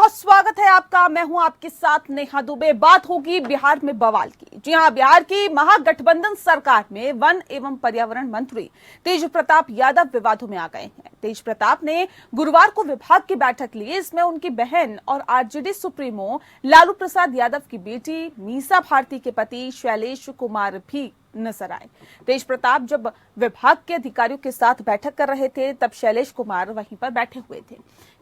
बहुत स्वागत है आपका। मैं हूं आपके साथ नेहा दुबे। बात होगी बिहार में बवाल की। जी हां, बिहार की महागठबंधन सरकार में वन एवं पर्यावरण मंत्री तेज प्रताप यादव विवादों में आ गए हैं। तेज प्रताप ने गुरुवार को विभाग की बैठक ली। इसमें उनकी बहन और आरजेडी सुप्रीमो लालू प्रसाद यादव की बेटी मीसा भारती के पति शैलेश कुमार भी नजर आए। तेज प्रताप जब विभाग के अधिकारियों के साथ बैठक कर रहे थे तब शैलेश कुमार वहीं पर बैठे हुए थे।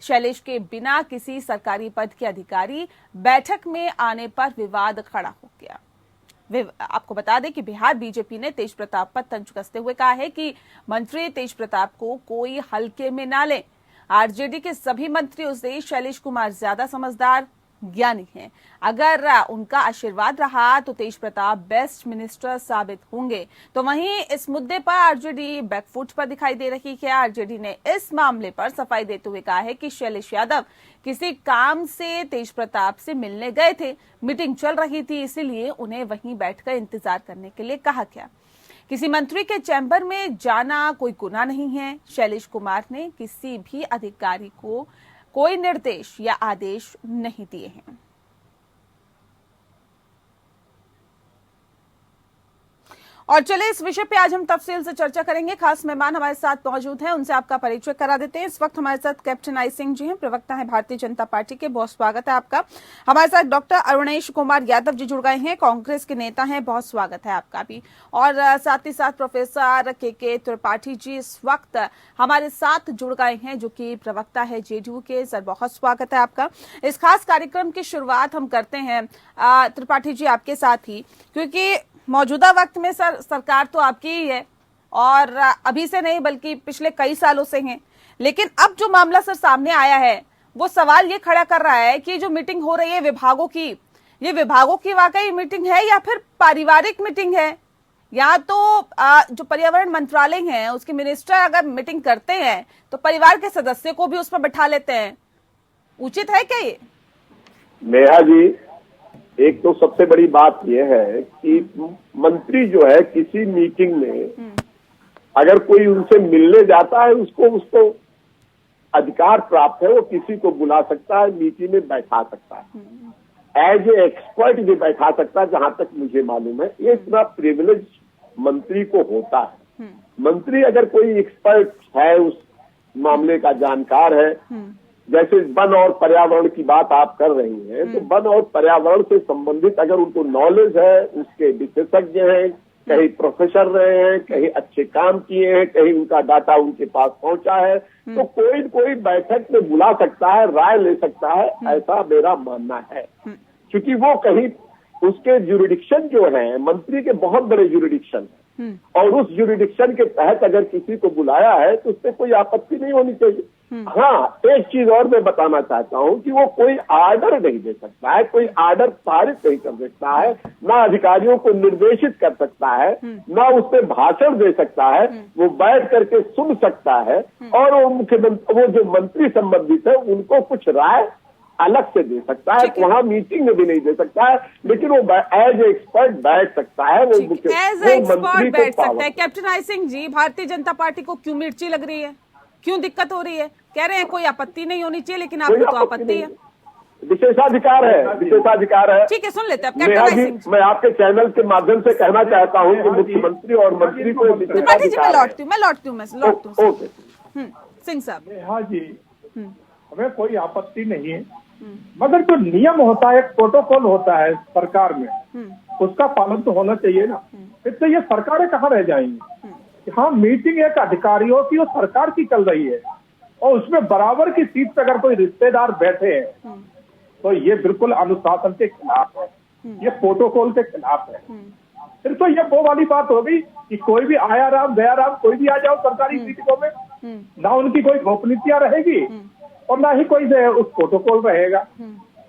शैलेश के बिना किसी सरकारी पद के अधिकारी बैठक में आने पर विवाद खड़ा हो गया। आपको बता दें कि बिहार बीजेपी ने तेज प्रताप पर तंज कसते हुए कहा है कि मंत्री तेज प्रताप को कोई हल्के में ना ले। आरजेडी के सभी मंत्रियों से शैलेश कुमार ज्यादा समझदार ज्ञानी हैं। अगर उनका आशीर्वाद रहा तो तेज प्रताप बेस्ट मिनिस्टर साबित होंगे। तो वहीं इस मुद्दे पर आरजेडी बैकफुट पर दिखाई दे रही है। आरजेडी ने इस मामले पर सफाई देते हुए कहा है कि शैलेश यादव किसी काम से तेज प्रताप से मिलने गए थे। मीटिंग चल रही थी, इसीलिए उन्हें वहीं बैठकर इंतजार करने के लिए कहा गया। किसी मंत्री के चैम्बर में जाना कोई गुनाह नहीं है। शैलेश कुमार ने किसी भी अधिकारी को कोई निर्देश या आदेश नहीं दिए हैं। और चले इस विषय पे आज हम तफसील से चर्चा करेंगे। खास मेहमान हमारे साथ मौजूद हैं, उनसे आपका परिचय करा देते हैं। इस वक्त हमारे साथ कैप्टन आई सिंह जी हैं, प्रवक्ता है भारतीय जनता पार्टी के। बहुत स्वागत है आपका। हमारे साथ डॉक्टर अरुणेश कुमार यादव जी जुड़ गए हैं, कांग्रेस के नेता हैं। बहुत स्वागत है आपका भी। और साथ ही साथ प्रोफेसर के त्रिपाठी जी इस वक्त हमारे साथ जुड़ गए हैं, जो कि प्रवक्ता है जेडीयू के। सर बहुत स्वागत है आपका। इस खास कार्यक्रम की शुरुआत हम करते हैं त्रिपाठी जी आपके साथ ही, क्योंकि मौजूदा वक्त में सरकार तो आपकी ही है और अभी से नहीं बल्कि पिछले कई सालों से है। लेकिन अब जो मामला सर सामने आया है वो सवाल ये खड़ा कर रहा है कि जो मीटिंग हो रही है विभागों की, ये विभागों की वाकई मीटिंग है या फिर पारिवारिक मीटिंग है? या तो जो पर्यावरण मंत्रालय है उसके मिनिस्टर अगर मीटिंग करते हैं तो परिवार के सदस्य को भी उसमें बैठा लेते हैं। उचित है क्या ये? नेहा जी, एक तो सबसे बड़ी बात यह है कि मंत्री जो है किसी मीटिंग में अगर कोई उनसे मिलने जाता है उसको अधिकार प्राप्त है, वो किसी को बुला सकता है, मीटिंग में बैठा सकता है, एज ए एक्सपर्ट भी बैठा सकता है। जहां तक मुझे मालूम है ये इतना प्रिविलेज मंत्री को होता है। मंत्री अगर कोई एक्सपर्ट है, उस मामले का जानकार है, जैसे वन और पर्यावरण की बात आप कर रही हैं, तो वन और पर्यावरण से संबंधित अगर उनको नॉलेज है, उसके विशेषज्ञ हैं, कहीं प्रोफेसर रहे हैं, कहीं अच्छे काम किए हैं, कहीं उनका डाटा उनके पास पहुंचा है, तो कोई बैठक में बुला सकता है, राय ले सकता है, ऐसा मेरा मानना है। क्योंकि वो कहीं उसके ज्यूरिडिक्शन जो है, मंत्री के बहुत बड़े ज्यूरिडिक्शन है, और उस ज्यूरिडिक्शन के तहत अगर किसी को बुलाया है तो उससे कोई आपत्ति नहीं होनी चाहिए। हाँ, एक चीज और मैं बताना चाहता हूँ कि वो कोई आर्डर नहीं दे सकता है, कोई आर्डर पारित नहीं कर सकता है, ना अधिकारियों को निर्देशित कर सकता है, ना उसमें भाषण दे सकता है। वो बैठ करके सुन सकता है और वो मुख्यमंत्री, वो जो मंत्री संबंधित है उनको कुछ राय अलग से दे सकता है। वहाँ मीटिंग में भी नहीं दे सकता है, लेकिन वो एज एक्सपर्ट बैठ सकता है। वो एज एक्सपर्ट बैठ सकता है। Captain I Singh ji, Bharatiya Janata party को क्यों मिर्ची लग रही है, क्यों दिक्कत हो रही है? कह रहे हैं कोई आपत्ति नहीं होनी चाहिए, लेकिन आपको तो आपत्ति है। विशेषाधिकार है, विशेषाधिकार है। ठीक है, सुन लेते हैं कैप्टन आई सिंह। मैं आपके चैनल के माध्यम से कहना चाहता हूँ कि मुख्यमंत्री और मंत्री को मैं लौटती हूँ। सिंह साहब। हाँ जी, हमें कोई आपत्ति नहीं है, मगर जो नियम होता है, एक प्रोटोकॉल होता है सरकार में, उसका पालन तो होना चाहिए ना। इससे ये सरकारें कहाँ रह जाएंगी? हाँ, मीटिंग एक अधिकारियों की और सरकार की चल रही है, और उसमें बराबर की सीट पर अगर कोई रिश्तेदार बैठे हैं तो ये बिल्कुल अनुशासन के खिलाफ है, ये प्रोटोकॉल के खिलाफ है। फिर तो ये वो वाली बात हो गई कि कोई भी आया राम गया राम, कोई भी आ जाओ सरकारी मीटिंगों में, ना उनकी कोई गोपनीयता रहेगी और ना ही कोई उस प्रोटोकॉल रहेगा।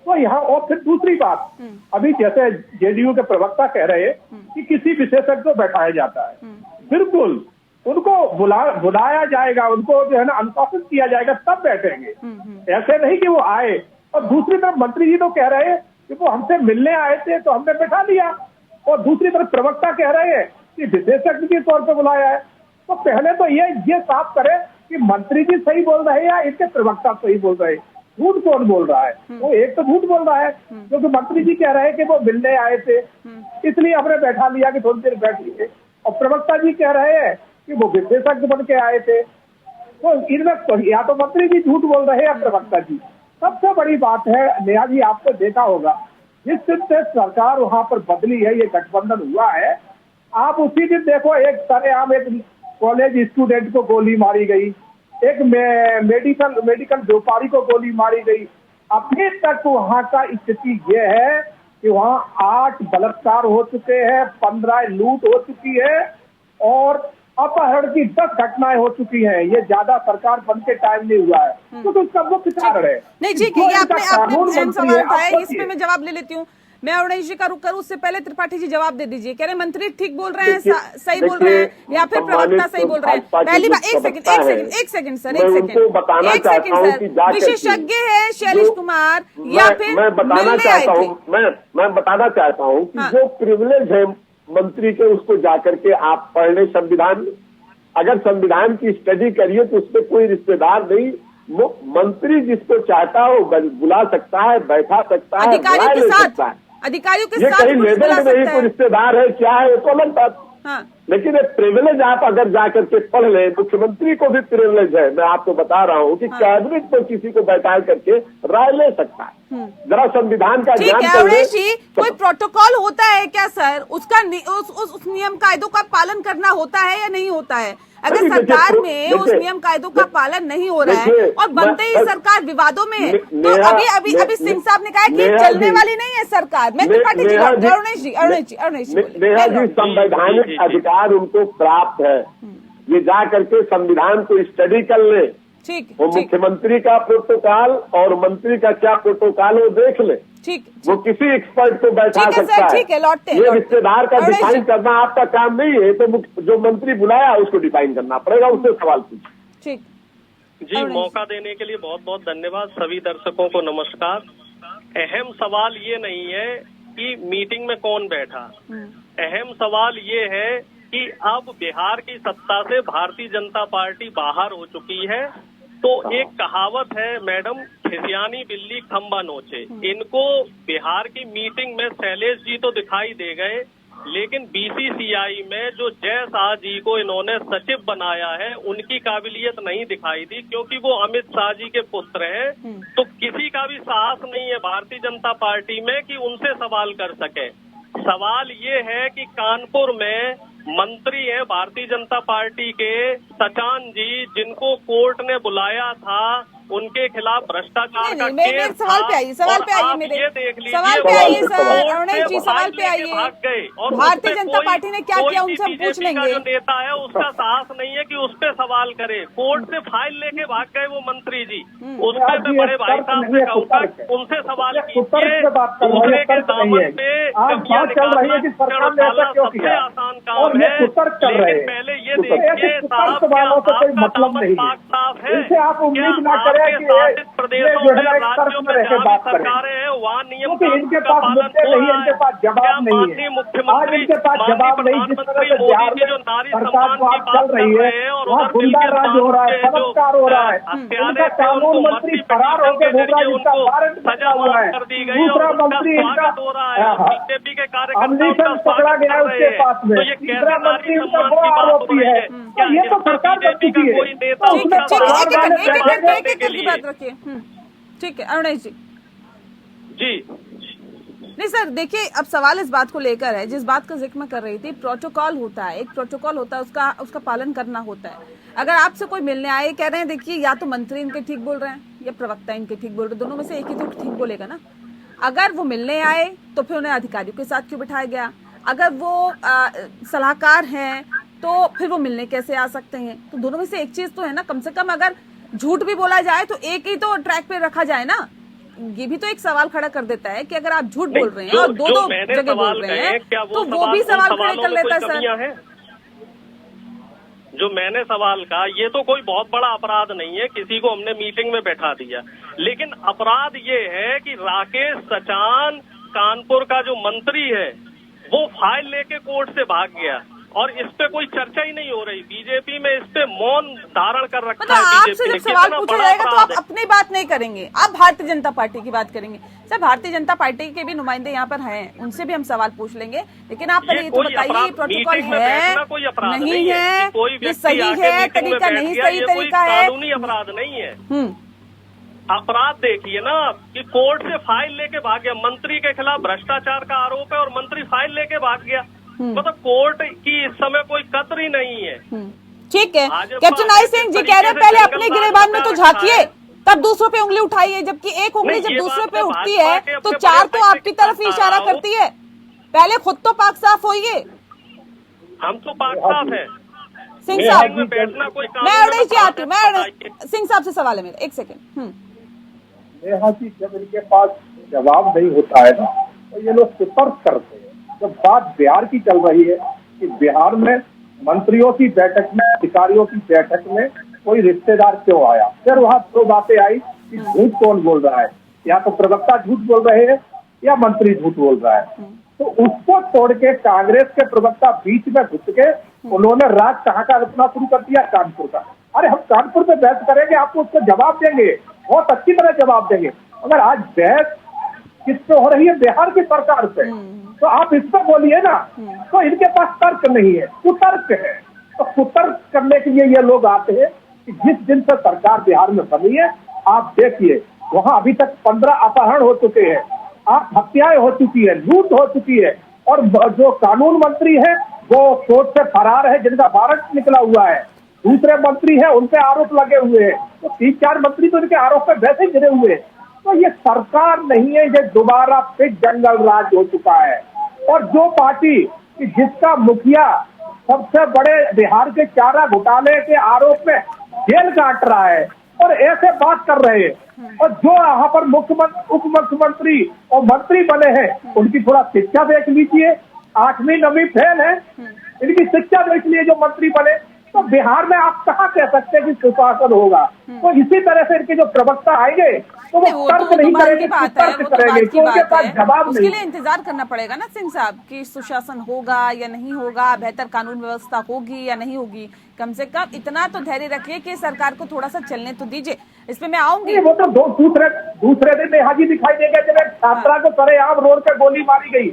तो यहाँ और फिर दूसरी बात, अभी जैसे जेडीयू के प्रवक्ता कह रहे हैं कि किसी विशेषज्ञ को बैठाया जाता है, बिल्कुल उनको बुलाया जाएगा, उनको जो है ना अनुशासित किया जाएगा, तब बैठेंगे। ऐसे नहीं कि वो आए। और दूसरी तरफ मंत्री जी तो कह रहे हैं कि वो हमसे मिलने आए थे तो हमने बैठा लिया, और दूसरी तरफ प्रवक्ता कह रहे हैं कि विशेषज्ञ के तौर पर बुलाया है। तो पहले तो ये साफ करे कि मंत्री जी सही बोल रहे हैं या इनके प्रवक्ता सही बोल रहे हैं। झूठ कौन बोल रहा है? वो एक तो झूठ बोल रहा है, क्योंकि मंत्री जी कह रहे हैं कि वो मिलने आए थे, इसलिए हमने बैठा लिया कि थोड़ी देर बैठ लिए। और प्रवक्ता जी कह रहे हैं कि वो विशेषज्ञ बन के आए थे। तो इनमें या तो मंत्री जी झूठ बोल रहे हैं या प्रवक्ता जी। सबसे बड़ी बात है नेहा जी, आपने देखा होगा जिस दिन से सरकार वहां पर बदली है, ये गठबंधन हुआ है, आप उसी दिन देखो एक सरेआम एक कॉलेज स्टूडेंट को गोली मारी गई, एक मेडिकल व्यापारी को गोली मारी गई। अभी तक वहां का स्थिति ये है कि वहां 8 बलात्कार हो चुके हैं, 15 लूट हो चुकी है और अपहरण की 10 घटनाएं हो चुकी हैं। ये ज्यादा सरकार बन के टाइम नहीं हुआ है, तो उसका मुख्य कारण है। नहीं ठीक है, ये आपने अहम सवाल उठाया, इस पे मैं जवाब ले लेती हूँ। मैं अरुणेश जी का रुख करूं उससे पहले त्रिपाठी जी जवाब दे दीजिए। कह रहे मंत्री ठीक बोल रहे हैं, सही बोल रहे हैं, या फिर प्रवक्ता सही बोल रहे हैं? पहली बात, एक सेकंड सर, सर, विशेषज्ञ है शैलेश कुमार या फिर मैं बताना चाहता हूँ कि जो प्रिविलेज है मंत्री के, उसको जाकर के आप पढ़ लें संविधान। अगर संविधान की स्टडी करिए तो उसमें कोई रिश्तेदार नहीं, मंत्री जिसको चाहता हो बुला सकता है, बैठा सकता है, अधिकारियों के साथ, अधिकारियों के ये साथ कहीं लेवल में नहीं कोई रिश्तेदार है क्या है, ये तो अलग बात। हाँ। लेकिन एक प्रिविलेज आप अगर जाकर के पढ़ लें, मुख्यमंत्री को भी प्रिविलेज है। मैं आपको बता रहा हूँ कि कैबिनेट पर किसी को बैठा करके राय ले सकता है। जरा संविधान का ज्ञान कोई प्रोटोकॉल होता है क्या सर? उसका उस नियम कायदों का पालन करना होता है या नहीं होता है? अगर सरकार में उस नियम कायदों का पालन नहीं हो रहा है और बनते ही सरकार विवादों में है, तो अभी सिंह साहब ने कहा कि चलने वाली नहीं है सरकार। मैं त्रिपाठी जी, अरुणेश जी नेहा जी, संवैधानिक अधिकार उनको प्राप्त है, ये जा करके संविधान को स्टडी कर ले। ठीक, वो मुख्यमंत्री का प्रोटोकॉल और मंत्री का क्या प्रोटोकॉल वो देख ले। ठीक, वो किसी एक्सपर्ट को बैठा सकता है। ठीक है, लौटते ये रिश्तेदार का डिफाइन करना आपका काम नहीं है, तो जो मंत्री बुलाया उसको डिफाइन करना पड़ेगा, उससे सवाल पूछिए। ठीक जी, मौका देने के लिए बहुत बहुत धन्यवाद। सभी दर्शकों को नमस्कार। अहम सवाल ये नहीं है कि मीटिंग में कौन बैठा, अहम सवाल ये है कि अब बिहार की सत्ता से भारतीय जनता पार्टी बाहर हो चुकी है। तो एक कहावत है मैडम, खिसियानी बिल्ली खंबा नोचे। इनको बिहार की मीटिंग में शैलेश जी तो दिखाई दे गए, लेकिन बीसीसीआई में जो जय शाह जी को इन्होंने सचिव बनाया है, उनकी काबिलियत नहीं दिखाई दी, क्योंकि वो अमित शाह जी के पुत्र हैं। तो किसी का भी साहस नहीं है भारतीय जनता पार्टी में कि उनसे सवाल कर सके। सवाल ये है कि कानपुर में मंत्री हैं भारतीय जनता पार्टी के सचान जी, जिनको कोर्ट ने बुलाया था, उनके खिलाफ भ्रष्टाचार का केस था। सवाल पे आइए सर, सवाल पे आइए सर, अरुणेश जी, सवाल पे आइए। भारतीय जनता पार्टी ने क्या किया उनसे हम पूछ लेंगे। जो नेता है उसका साहस नहीं है कि उस पे सवाल करे। कोर्ट से फाइल लेके भाग गए वो मंत्री जी। उस पे मैं बड़े भाई साहब से कहूँगा उनसे सवाल कीजिए। दूसरे के दामन पे सबसे आसान काम है, लेकिन पहले ये देखिए साहब, क्या आपका दामन पाक साफ है? क्या शासित प्रदेशों में, राज्यों में जहाँ भी सरकारें हैं वहाँ नियम कानून का पालन हो रहा है? क्या माननीय मुख्यमंत्री, माननीय प्रधानमंत्री मोदी जी जो नारी सम्मान की बात कर रहे हैं और उधर बिल्किस बानो के जो हत्यारे थे उनको मंत्री पिटीशन के जरिए उनको सजा माफ कर दी गई और उनका स्वागत हो रहा है। बीजेपी के कार्यकर्ता उनका स्वागत कर रहे हैं। तो ये कैसे नारी सम्मान की बात हो रही है? क्या बीजेपी का कोई नेता बात रखिए। ठीक है अरुणेश जी। नहीं सर, देखिए अब सवाल इस बात को लेकर है, जिस बात का जिक्र मैं कर रही थी, प्रोटोकॉल होता है, एक प्रोटोकॉल होता है, उसका पालन करना होता है। अगर आपसे कोई मिलने आए, कह रहे हैं देखिए या तो मंत्री इनके ठीक बोल रहे हैं या प्रवक्ता इनके ठीक बोल रहे हैं, दोनों में से एक ही तो ठीक बोलेगा ना। अगर वो मिलने आए तो फिर उन्हें अधिकारियों के साथ क्यों बिठाया गया? अगर वो सलाहकार हैं तो फिर वो मिलने कैसे आ सकते हैं? तो दोनों में से एक चीज तो है ना, कम से कम अगर झूठ भी बोला जाए तो एक ही तो ट्रैक पे रखा जाए ना। ये भी तो एक सवाल खड़ा कर देता है कि अगर आप झूठ बोल रहे हैं और दो जगह बोल रहे हैं तो वो भी सवाल खड़े कर लेता है सर। जो मैंने सवाल कहा, ये तो कोई बहुत बड़ा अपराध नहीं है, किसी को हमने मीटिंग में बैठा दिया। लेकिन अपराध ये है कि राकेश सचान कानपुर का जो मंत्री है वो फाइल लेके कोर्ट से भाग गया और इस पे कोई चर्चा ही नहीं हो रही। बीजेपी में इस पे मौन धारण कर रखा मतलब है। आपसे जब सवाल पूछा जाएगा तो आप अपनी बात नहीं करेंगे, आप भारतीय जनता पार्टी की बात करेंगे। सर, भारतीय जनता पार्टी के भी नुमाइंदे यहाँ पर हैं, उनसे भी हम सवाल पूछ लेंगे, लेकिन आप पहले ये तो बताइए प्रोटोकॉल है नहीं है, ये सही है तरीका, नहीं सही तरीका है, कानूनी अपराध नहीं है। अपराध देखिए ना कि कोर्ट से फाइल लेके भाग गया, मंत्री के खिलाफ भ्रष्टाचार का आरोप है और मंत्री फाइल लेके भाग गया। मतलब कोर्ट की इस समय कोई कद्र ही नहीं है। ठीक है, कैप्टन आई सिंह जी कह रहे हैं पहले अपने गिरेबान में तो झांकिए, तब दूसरों पे उंगली उठाइए, जबकि एक उंगली जब दूसरे पे उठती है तो चार तो आपकी तरफ ही इशारा करती है। पहले खुद तो पाक साफ होइए। हम तो पाक साफ है। सिंह साहब, मैं अड़ेश जी आती हूँ, सिंह साहब से सवाल है मेरा, एक सेकेंड। नेहा जी, जब इनके पास जवाब नहीं होता है ना तो ये लोग कुतर्क करते हैं। जब बात बिहार की चल रही है कि बिहार में मंत्रियों की बैठक में, अधिकारियों की बैठक में कोई रिश्तेदार क्यों आया, फिर वहाँ दो बातें आई कि झूठ कौन बोल रहा है, या तो प्रवक्ता झूठ बोल रहे हैं या मंत्री झूठ बोल रहा है। तो उसको तोड़ के कांग्रेस के प्रवक्ता बीच में घुस के उन्होंने राज कहाँ का रचना शुरू कर दिया, कानपुर का। अरे हम कानपुर पे बहस करेंगे, आपको उसका जवाब देंगे, बहुत अच्छी तरह जवाब देंगे। अगर आज बहस किस पे हो रही है, बिहार की सरकार पे, तो आप इस पे बोलिए ना। तो इनके पास तर्क नहीं है, कुतर्क है। तो कुतर्क करने के लिए ये लोग आते हैं कि जिस दिन से सरकार बिहार में बनी है, आप देखिए वहाँ अभी तक 15 अपहरण हो चुके हैं, 8 हत्याएं हो चुकी है, लूट हो चुकी है, और जो कानून मंत्री है वो कोर्ट से फरार है, जिनका वारंट निकला हुआ है। दूसरे मंत्री है, उनपे आरोप लगे हुए हैं। तो 3-4 मंत्री तो इनके आरोप पे वैसे ही गिरे हुए हैं। तो ये सरकार नहीं है, ये दोबारा फिर जंगल राज हो चुका है। और जो पार्टी जिसका मुखिया सबसे बड़े बिहार के चारा घोटाले के आरोप में जेल काट रहा है और ऐसे बात कर रहे हैं, और जो यहाँ पर मुख्यमंत्री, उप मुख्यमंत्री और मंत्री बने हैं, उनकी थोड़ा शिक्षा देख लीजिए। 8वीं 9वीं फेल है, इनकी शिक्षा देख लीजिए जो मंत्री बने। तो बिहार में आप कहाँ कह सकते हैं कि सुशासन होगा। तो इसी तरह से इनके जो प्रवक्ता आएंगे तो वो तर्क नहीं करेंगे, तर्क करेंगे, तो उनके पास जवाब नहीं। उसके लिए इंतजार करना पड़ेगा ना सिंह साहब कि सुशासन होगा या नहीं होगा, बेहतर कानून व्यवस्था होगी या नहीं होगी। कम से कम इतना तो धैर्य रखिए कि सरकार को थोड़ा सा चलने तो दीजिए। इस पे मैं आऊंगी। वो तो दूसरे दिन नेहा जी दिखाई देगा जब एक छात्रा को सरेआम रोड पे गोली मारी गई।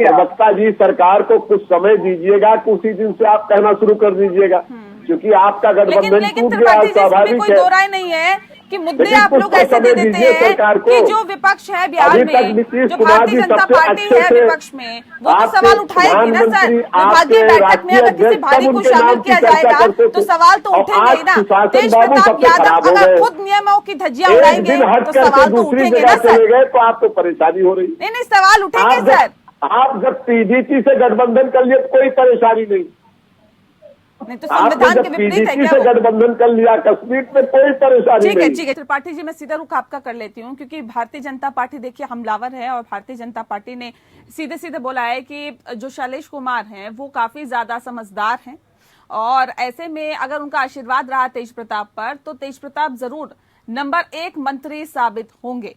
प्रवक्ता जी, सरकार को कुछ समय दीजिएगा, उसी दिन से आप कहना शुरू कर दीजिएगा, क्योंकि आपका गठबंधन टूट गया, स्वाभाविक कोई दो राय नहीं है कि मुद्दे आप लोग ऐसे दे देते हैं कि जो विपक्ष है बिहार में, जो भारतीय जनता पार्टी है विपक्ष में, वो तो सवाल उठाएगी ना सर। विभागीय बैठक में अगर किसी भारी को शामिल किया जाएगा तो सवाल तो उठेंगे ही ना। तेज प्रताप यादव अगर खुद नियमों की धज्जियां उड़ाएंगे तो सवाल तो उठेंगे ना सर। तो आपको परेशानी हो रही। नहीं, सवाल उठेंगे सर। आप जब पीडीपी से गठबंधन कर लिए तो कोई परेशानी नहीं, तो संविधान के विपरीत है क्या? से गठबंधन कर लिया, कश्मीर में कोई परेशानी नहीं। ठीक है त्रिपाठी जी, मैं सीधा रुख आपका कर लेती हूँ, क्योंकि भारतीय जनता पार्टी देखिए हमलावर है और भारतीय जनता पार्टी ने सीधे सीधे बोला है कि जो शैलेश कुमार हैं वो काफी ज्यादा समझदार हैं, और ऐसे में अगर उनका आशीर्वाद रहा तेज प्रताप पर तो तेज प्रताप जरूर नंबर 1 मंत्री साबित होंगे।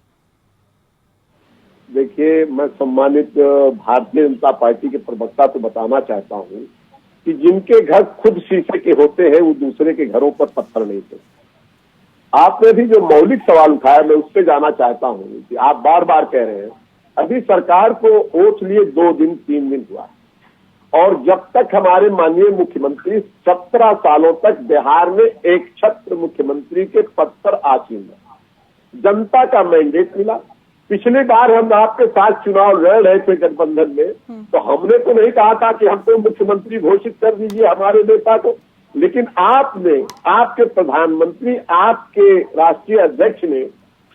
देखिए, मैं सम्मानित भारतीय जनता पार्टी के प्रवक्ता को बताना चाहता हूँ कि जिनके घर खुद शीशे के होते हैं वो दूसरे के घरों पर पत्थर नहीं थे। आपने भी जो मौलिक सवाल उठाया, मैं उस पर जाना चाहता हूँ कि आप बार बार कह रहे हैं अभी सरकार को ओट लिए 2 दिन 3 दिन हुआ, और जब तक हमारे माननीय मुख्यमंत्री 17 सालों तक बिहार में एक छत्र मुख्यमंत्री के पद पर आसीन है, जनता का मैंडेट मिला। पिछली बार हम आपके साथ चुनाव लड़ रहे थे गठबंधन में, तो हमने तो नहीं कहा था कि हमको मुख्यमंत्री घोषित कर दीजिए हमारे नेता को, लेकिन आपने, आपके प्रधानमंत्री, आपके राष्ट्रीय अध्यक्ष ने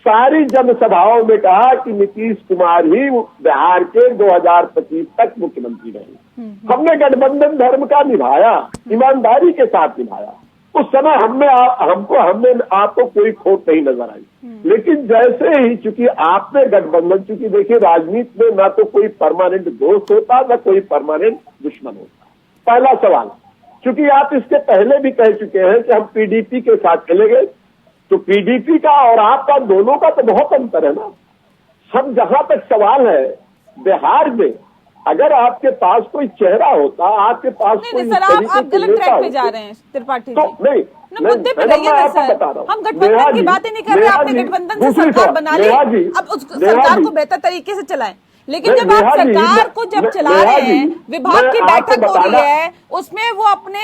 सारी जनसभाओं में कहा कि नीतीश कुमार ही बिहार के 2025 तक मुख्यमंत्री रहे। हमने गठबंधन धर्म का निभाया, ईमानदारी के साथ निभाया। उस समय हमने आपको कोई खोट नहीं नजर आई, लेकिन जैसे ही चूंकि आपने गठबंधन, चूंकि देखिए राजनीति में ना तो कोई परमानेंट दोस्त होता ना कोई परमानेंट दुश्मन होता। पहला सवाल, चूंकि आप इसके पहले भी कह चुके हैं कि हम पीडीपी के साथ चले गए, तो पीडीपी का और आपका दोनों का तो बहुत अंतर है ना। हम जहां तक सवाल है बिहार में अगर आपके पास कोई चेहरा होता, आपके पास नहीं कोई नहीं सर, आप गलत ट्रैक पे जा रहे हैं त्रिपाठी जी। तो नहीं मुद्दे पे रहिए ना सर, हम गठबंधन की बातें नहीं कर रहे, आपने गठबंधन से सरकार बना ली, अब उस सरकार को बेहतर तरीके से चलाएं। लेकिन जब आप सरकार को जब चला रहे हैं, विभाग की बैठक हो रही है, उसमें वो अपने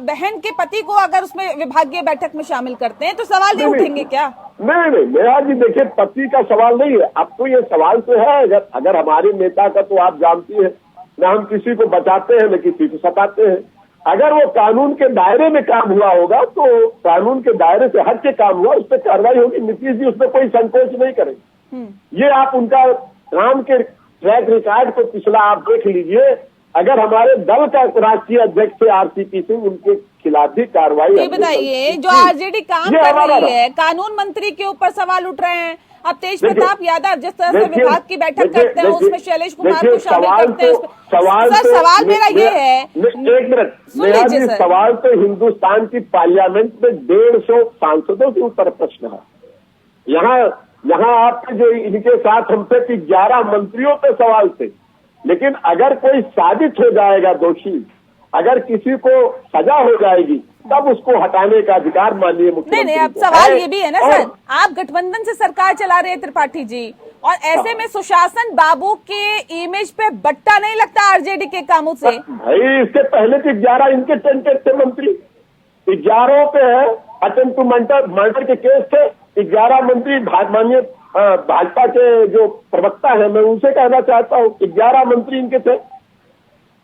बहन के पति को अगर उसमें विभागीय बैठक में शामिल करते हैं तो सवाल नहीं उठेंगे क्या? नहीं नेहा जी, देखिए पति का सवाल नहीं है, अब तो ये सवाल तो है, अगर हमारे नेता का तो आप जानती है, न हम किसी को बचाते हैं न किसी को सताते हैं। अगर वो कानून के दायरे में काम हुआ होगा तो कानून के दायरे से हट के काम हुआ, उस पर कार्रवाई होगी। नीतीश जी उसमें कोई संकोच नहीं करेंगे। ये आप उनका काम के ट्रैक रिकॉर्ड को पिछला आप देख लीजिए। अगर हमारे दल का राष्ट्रीय अध्यक्ष है आरसीपी सिंह, उनके खिलाफ भी कार्रवाई। ये बताइए, जो आरजेडी काम कर रही है, कानून मंत्री के ऊपर सवाल उठ रहे हैं। अब तेज प्रताप यादव जिस तरह से विभाग की बैठक करते हैं, उसमें शैलेश कुमार को शामिल करते हैं। सवाल मेरा ये है, एक मिनट नेहा जी, सवाल तो हिंदुस्तान की पार्लियामेंट में 150 सांसदों के ऊपर प्रश्न है। यहाँ आपके जो इनके साथ हमसे कि 11 मंत्रियों पे सवाल थे, लेकिन अगर कोई साबित हो जाएगा दोषी, अगर किसी को सजा हो जाएगी, तब उसको हटाने का अधिकार माननीय मुख्यमंत्री। नहीं, अब सवाल ये भी है ना सर, आप गठबंधन से सरकार चला रहे हैं त्रिपाठी जी, और ऐसे में सुशासन बाबू के इमेज पे बट्टा नहीं लगता आरजेडी के कामों से? भाई इससे पहले तो 11 इनके टेंटेड थे मंत्री, 11 पे है अटेम्प्ट टू मर्डर के केस थे। 11 मंत्री माननीय भाजपा के जो प्रवक्ता है, मैं उनसे कहना चाहता हूँ, 11 मंत्री इनके थे,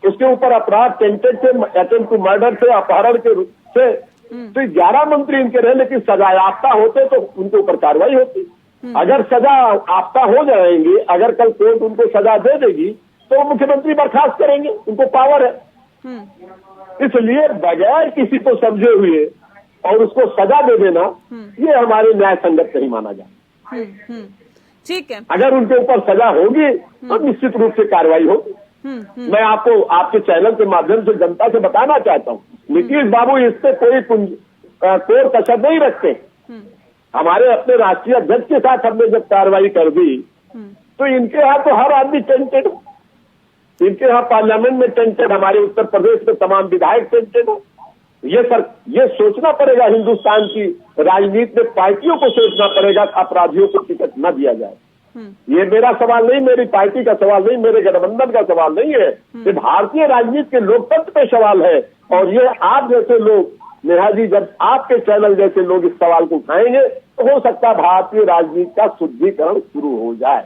उसके ऊपर अपराध टेंटेड थे, अटेम्प्ट टू मर्डर थे, अपहरण के रूप से। तो 11 मंत्री इनके रहे, लेकिन सजायाफ्ता होते तो उनके ऊपर कार्रवाई होती। अगर सजायाफ्ता हो जाएंगे, अगर कल कोर्ट उनको सजा दे देगी तो मुख्यमंत्री बर्खास्त करेंगे, उनको पावर है। इसलिए बगैर किसी को समझे हुए और उसको सजा दे देना, ये हमारे न्याय संगत नहीं माना जाए। ठीक है, अगर उनके ऊपर सजा होगी तो निश्चित रूप से कार्रवाई होगी। मैं आपको आपके चैनल के माध्यम से जनता से बताना चाहता हूँ, नीतीश बाबू इस पे कोई कोर कसर नहीं रखते। हमारे अपने राष्ट्रीय अध्यक्ष के साथ हमने जब कार्रवाई कर दी तो इनके यहाँ तो हर आदमी टेंटेड, इनके यहाँ पार्लियामेंट में टेंटेड, हमारे उत्तर प्रदेश में तमाम विधायक टेंटेड है। ये सोचना पड़ेगा, हिंदुस्तान की राजनीति में पार्टियों को सोचना पड़ेगा कि अपराधियों को टिकट न दिया जाए। ये मेरा सवाल नहीं, मेरी पार्टी का सवाल नहीं, मेरे गठबंधन का सवाल नहीं है, ये भारतीय राजनीति के लोकतंत्र पे सवाल है। और ये आप जैसे लोग, नेहा जी, जब आपके चैनल जैसे लोग इस सवाल को उठाएंगे तो हो सकता है भारतीय राजनीति का शुद्धिकरण शुरू हो जाए।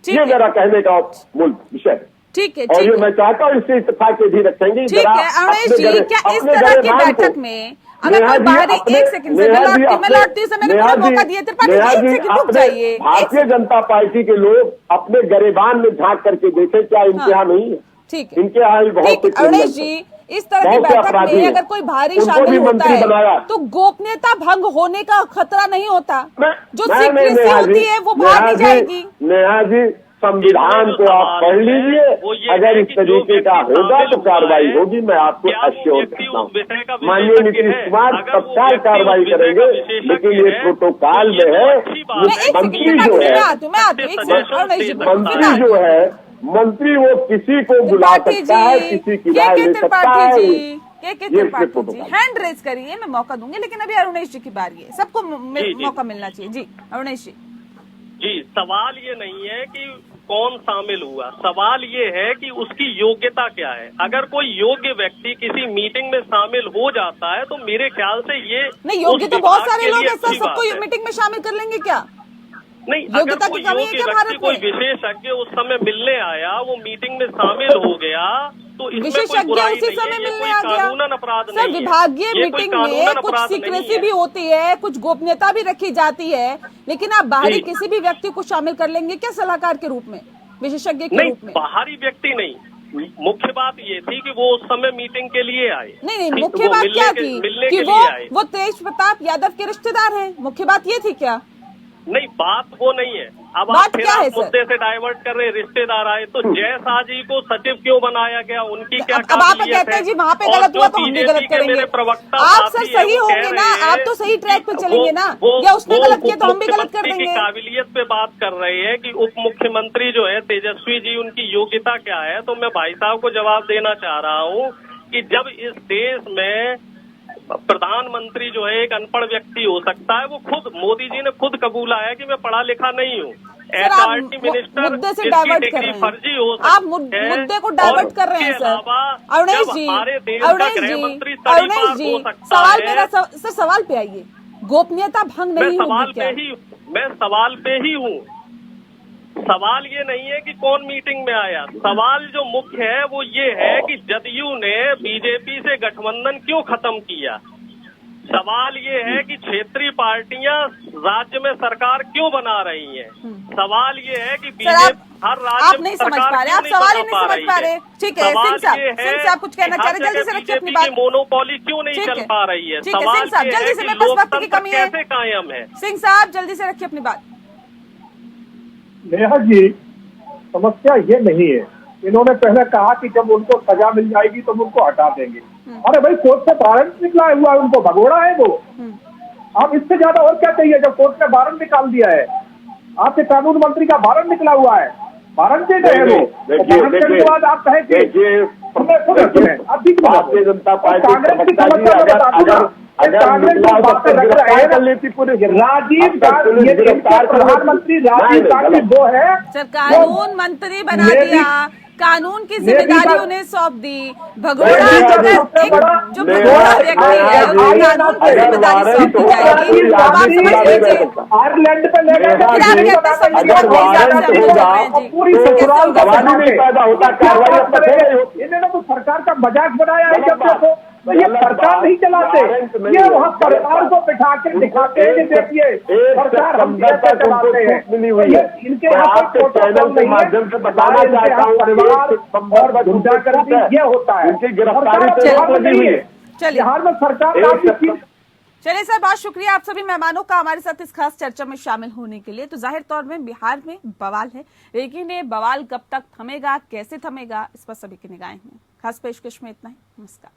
ये मेरा कहने का मूल विषय है। ठीक है, और ये मैं चाहता हूँ इससे इत्तेफाक भी रखेंगे। ठीक है अवनीश जी, क्या इस तरह की बैठक में अगर कोई बाहरी, एक सेकंड से मैं लौटती हूँ, मैंने पूरा मौका दिया, त्रिपाठी जी एक सेकंड रुक जाइए। भारतीय जनता पार्टी के लोग अपने गरेबान में झांक करके देखें, क्या इनके यहाँ नहीं है? ठीक है, इनके यहाँ भी बहुत। अवनीश जी, इस तरह की बैठक में अगर कोई बाहरी शामिल होता है तो गोपनीयता भंग होने का खतरा नहीं होता? जो सीक्रेसी होती है वो बाहर नहीं जाएगी? नेहा जी, संविधान को आप पढ़ लीजिए, अगर इस तरीके का होगा तो कार्रवाई होगी, मैं आपको अश्योर करता हूँ। माननीय नीतीश कुमार तत्काल कार्रवाई करेंगे, लेकिन ये प्रोटोकॉल में है। मंत्री जो है मंत्री वो किसी को बुला सकता है, किसी की राय ले सकता है। त्रिपाठी जी हैंड रेज करिए, मैं मौका दूंगी, लेकिन अभी अरुणेश जी की बारी है, सबको मौका मिलना चाहिए। जी अरुणेश जी। जी, सवाल ये नहीं है कि कौन शामिल हुआ, सवाल ये है कि उसकी योग्यता क्या है। अगर कोई योग्य व्यक्ति किसी मीटिंग में शामिल हो जाता है तो मेरे ख्याल से ये नहीं, योग्य तो बहुत सारे लोग हैं सर, सबको मीटिंग में शामिल कर लेंगे क्या? नहीं, अगर कोई योग्य व्यक्ति, कोई विशेषज्ञ उस समय मिलने आया, वो मीटिंग में शामिल हो गया, तो विशेषज्ञ उसी समय मिलने आ गया। कानूनन अपराध सर, विभागीय मीटिंग में कुछ सीक्रेसी भी होती है, कुछ गोपनीयता भी रखी जाती है, लेकिन आप बाहरी किसी भी व्यक्ति को शामिल कर लेंगे क्या सलाहकार के रूप में, विशेषज्ञ के रूप में? बाहरी व्यक्ति नहीं, मुख्य बात ये थी कि वो उस समय मीटिंग के लिए आए। नहीं, मुख्य बात क्या थी कि वो तेज प्रताप यादव के रिश्तेदार हैं, मुख्य बात ये थी क्या? नहीं, बात वो नहीं है। अब बात आप फिर क्या है, आप सर? मुद्दे से डाइवर्ट कर रहे हैं, रिश्तेदार आए तो जय शाह जी को सचिव क्यों बनाया गया, उनकी क्या अब आप कहते हैं जी वहां पे गलत हुआ तो हम भी गलत करेंगे। आप सर सही होंगे ना, आप तो सही ट्रैक पे चलेंगे ना, या उसने गलत किया तो हम भी गलत कर देंगे। काबिलियत पे बात कर रहे हैं कि उप मुख्यमंत्री जो है तेजस्वी जी, उनकी योग्यता क्या है, तो मैं भाई साहब को जवाब देना चाह रहा हूँ कि जब इस देश में प्रधानमंत्री जो है एक अनपढ़ व्यक्ति हो सकता है, वो खुद मोदी जी ने खुद कबूला है कि मैं पढ़ा लिखा नहीं हूँ। एचआरटी मिनिस्टर मुद्दे से डाइवर्ट कर रहे हैं, फर्जी हो आप मुद्दे को डाइवर्ट कर रहे हैं सर। अरुणेश जी, सर सवाल पे आइए, गोपनीयता भंग नहीं होगी क्या? मैं सवाल पे ही हूँ। सवाल ये नहीं है कि कौन मीटिंग में आया, सवाल जो मुख्य है वो ये है कि जदयू ने बीजेपी से गठबंधन क्यों खत्म किया। सवाल ये है कि क्षेत्रीय पार्टियां राज्य में सरकार क्यों बना रही हैं। सवाल ये है कि बीजेपी हर राज्य आप नहीं समझ पा रहे, आप सवाल ही नहीं समझ पा रहे। ठीक है सिंह साहब कुछ कहना चाह रहे, जल्दी से रखिए अपनी बात। मोनोपोली क्यों नहीं चल पा रही है, सवाल सिंह साहब जल्दी से, मेरे पास वक्त की कमी है, कैसे कायम है। सिंह साहब जल्दी से रखिए अपनी बात। नेहा जी, समस्या ये नहीं है, इन्होंने पहले कहा कि जब उनको सजा मिल जाएगी तो उनको हटा देंगे। अरे भाई, कोर्ट से वारंट निकला हुआ है, उनको भगोड़ा है वो। अब इससे ज्यादा और क्या चाहिए? जब कोर्ट ने वारंट निकाल दिया है, आपके कानून मंत्री का वारंट निकला हुआ है, वारंट दे गए वो। के बाद आप कहें कि भारतीय जनता पार्टी कांग्रेस की समस्या में बता, कांग्रेस की बातें रख रहे हैं। राजीव गांधी प्रधानमंत्री राजीव गांधी वो है, सर कानून मंत्री बना दिया, कानून की जिम्मेदारी उन्हें सौंप दी। भगोड़ा जो भगोड़ा व्यक्ति है कानून की जिम्मेदारी सौंप दी जाएगी, अब आप समझ लीजिए। आयरलैंड पे ले गए, इन्होंने तो सरकार का मजाक बनाया है। जब देखो तो ये सरकार नहीं चलाते, ये वहाँ सरकार को बिठा के दिखाते हैं कि देखिए सरकार हम कैसे चलाते हैं। इनके चैनल के माध्यम से बताना चाहता हूँ, परिवार और गुंडागर्दी ये होता है, इनकी गिरफ्तारी बिहार में सरकार। चलिए सर, बहुत शुक्रिया आप सभी मेहमानों का हमारे साथ इस खास चर्चा में शामिल होने के लिए। तो जाहिर तौर में बिहार में बवाल है, लेकिन ये बवाल कब तक थमेगा, कैसे थमेगा, इस पर सभी की निगाहें हैं। खास पेशकश में इतना ही, नमस्कार।